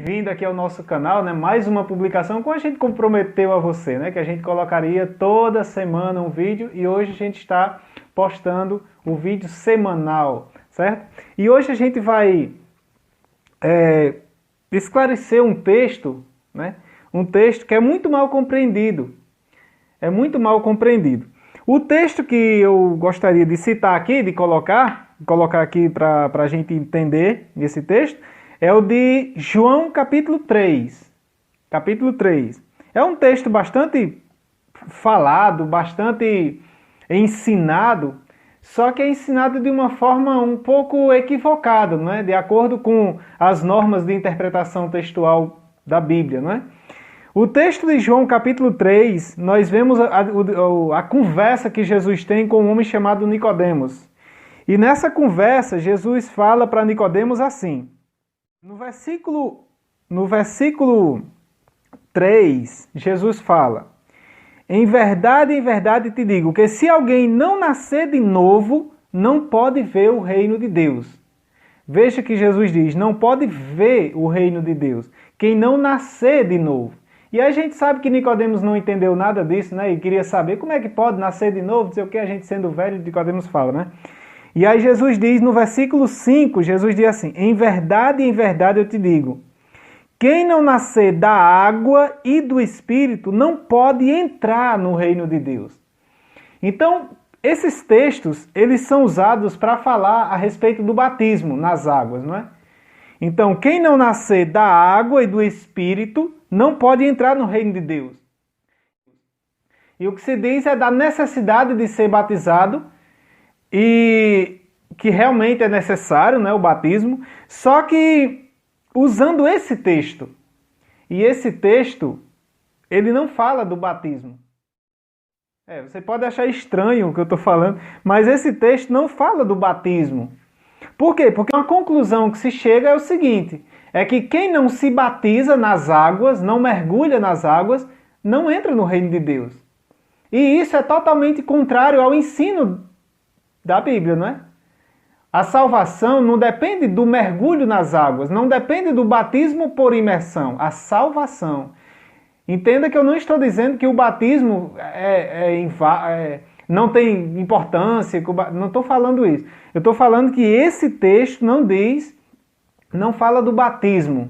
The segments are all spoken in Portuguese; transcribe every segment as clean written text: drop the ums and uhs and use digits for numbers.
bem-vindo aqui ao nosso canal, né? Mais uma publicação, como a gente comprometeu a você, né? Que a gente colocaria toda semana um vídeo e hoje a gente está postando o vídeo semanal, certo? E hoje a gente vai esclarecer um texto, né? Um texto que é muito mal compreendido. É muito mal compreendido. O texto que eu gostaria de citar aqui, de colocar aqui para a gente entender esse texto, é o de João capítulo 3. Capítulo 3. É um texto bastante falado, bastante ensinado, só que é ensinado de uma forma um pouco equivocada, não é? De acordo com as normas de interpretação textual da Bíblia, não é? O texto de João capítulo 3, nós vemos a conversa que Jesus tem com um homem chamado Nicodemos. E nessa conversa, Jesus fala para Nicodemos assim. No versículo 3, Jesus fala: em verdade te digo, que se alguém não nascer de novo, não pode ver o reino de Deus. Veja que Jesus diz, não pode ver o reino de Deus, quem não nascer de novo. E a gente sabe que Nicodemos não entendeu nada disso, né? E queria saber como é que pode nascer de novo, não sei o que, a gente sendo velho, Nicodemos fala, né? E aí Jesus diz, no versículo 5, Jesus diz assim, em verdade eu te digo, quem não nascer da água e do Espírito não pode entrar no reino de Deus. Então, esses textos, eles são usados para falar a respeito do batismo nas águas, não é? Então, quem não nascer da água e do Espírito não pode entrar no reino de Deus. E o que se diz é da necessidade de ser batizado e que realmente é necessário, né, o batismo, só que usando esse texto. E esse texto, ele não fala do batismo. Você pode achar estranho o que eu estou falando, mas esse texto não fala do batismo. Por quê? Porque uma conclusão que se chega é o seguinte, é que quem não se batiza nas águas, não mergulha nas águas, não entra no reino de Deus. E isso é totalmente contrário ao ensino da Bíblia, não é? A salvação não depende do mergulho nas águas, não depende do batismo por imersão. A salvação. Entenda que eu não estou dizendo que o batismo não tem importância, não estou falando isso. Eu estou falando que esse texto não fala do batismo.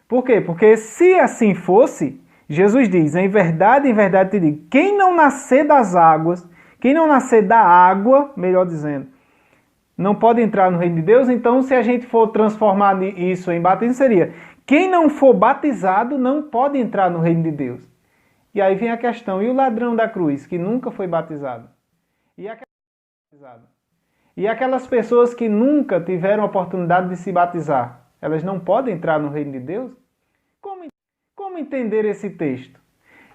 Por quê? Porque se assim fosse, Jesus diz, em verdade te digo, quem não nascer das águas, quem não nascer da água, melhor dizendo, não pode entrar no reino de Deus. Então, se a gente for transformar isso em batismo, seria, quem não for batizado não pode entrar no reino de Deus. E aí vem a questão, e o ladrão da cruz, que nunca foi batizado? E aquelas pessoas que nunca tiveram a oportunidade de se batizar, elas não podem entrar no reino de Deus? Como entender esse texto?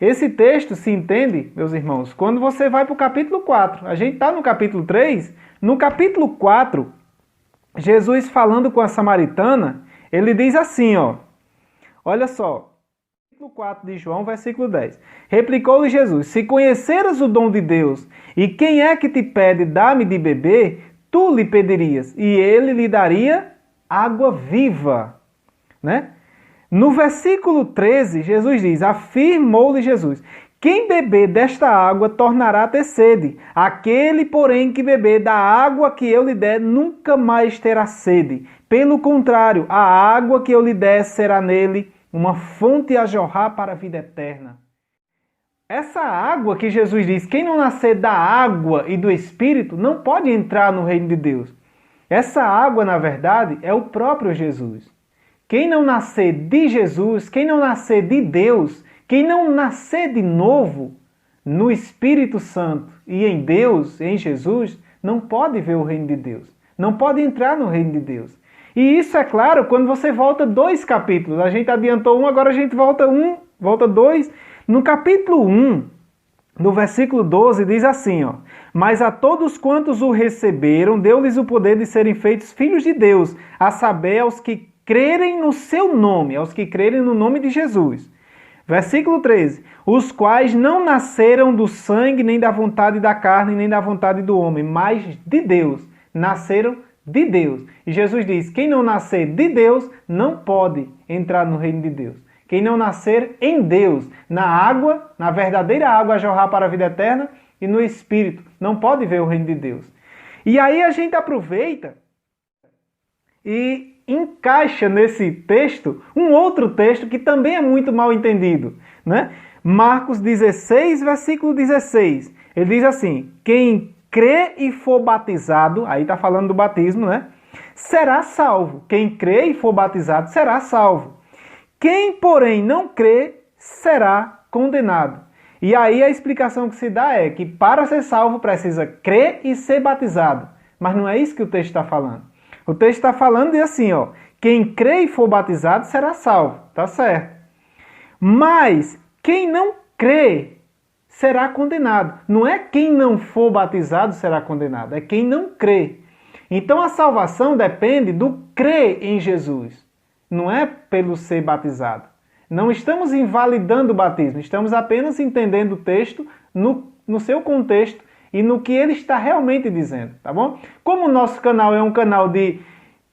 Esse texto se entende, meus irmãos, quando você vai para o capítulo 4. A gente está no capítulo 3. No capítulo 4, Jesus falando com a samaritana, ele diz assim, ó. Olha só. Capítulo 4 de João, versículo 10. Replicou-lhe Jesus, se conheceras o dom de Deus, e quem é que te pede, dá-me de beber, tu lhe pedirias, e ele lhe daria água viva. Né? No versículo 13, Jesus diz, afirmou-lhe Jesus, quem beber desta água tornará a ter sede. Aquele, porém, que beber da água que eu lhe der, nunca mais terá sede. Pelo contrário, a água que eu lhe der será nele uma fonte a jorrar para a vida eterna. Essa água que Jesus diz, quem não nascer da água e do Espírito, não pode entrar no reino de Deus. Essa água, na verdade, é o próprio Jesus. Quem não nascer de Jesus, quem não nascer de Deus, quem não nascer de novo no Espírito Santo e em Deus, em Jesus, não pode ver o reino de Deus. Não pode entrar no reino de Deus. E isso é claro quando você volta 2 capítulos. A gente adiantou um, agora a gente volta 2. No capítulo 1, no versículo 12, diz assim, ó. Mas a todos quantos o receberam, deu-lhes o poder de serem feitos filhos de Deus, a saber, aos que crerem no seu nome, aos que crerem no nome de Jesus. Versículo 13. Os quais não nasceram do sangue, nem da vontade da carne, nem da vontade do homem, mas de Deus. Nasceram de Deus. E Jesus diz: quem não nascer de Deus não pode entrar no reino de Deus. Quem não nascer em Deus, na água, na verdadeira água a jorrar para a vida eterna e no Espírito, não pode ver o reino de Deus. E aí a gente aproveita e encaixa nesse texto um outro texto que também é muito mal entendido, né? Marcos 16, versículo 16. Ele diz assim: quem crê e for batizado, aí está falando do batismo, né? Será salvo. Quem crê e for batizado será salvo. Quem, porém, não crê, será condenado. E aí a explicação que se dá é que para ser salvo precisa crer e ser batizado. Mas não é isso que o texto está falando. O texto está falando de assim, ó, quem crê e for batizado será salvo. Tá certo. Mas quem não crê será condenado. Não é quem não for batizado será condenado, é quem não crê. Então a salvação depende do crer em Jesus. Não é pelo ser batizado. Não estamos invalidando o batismo, estamos apenas entendendo o texto no seu contexto e no que ele está realmente dizendo, tá bom? Como o nosso canal é um canal de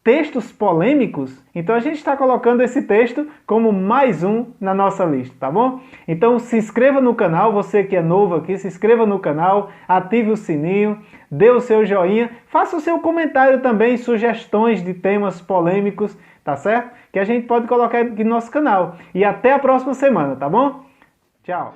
textos polêmicos, então a gente está colocando esse texto como mais um na nossa lista, tá bom? Então se inscreva no canal, você que é novo aqui, se inscreva no canal, ative o sininho, dê o seu joinha, faça o seu comentário também, sugestões de temas polêmicos, tá certo? Que a gente pode colocar aqui no nosso canal. E até a próxima semana, tá bom? Tchau!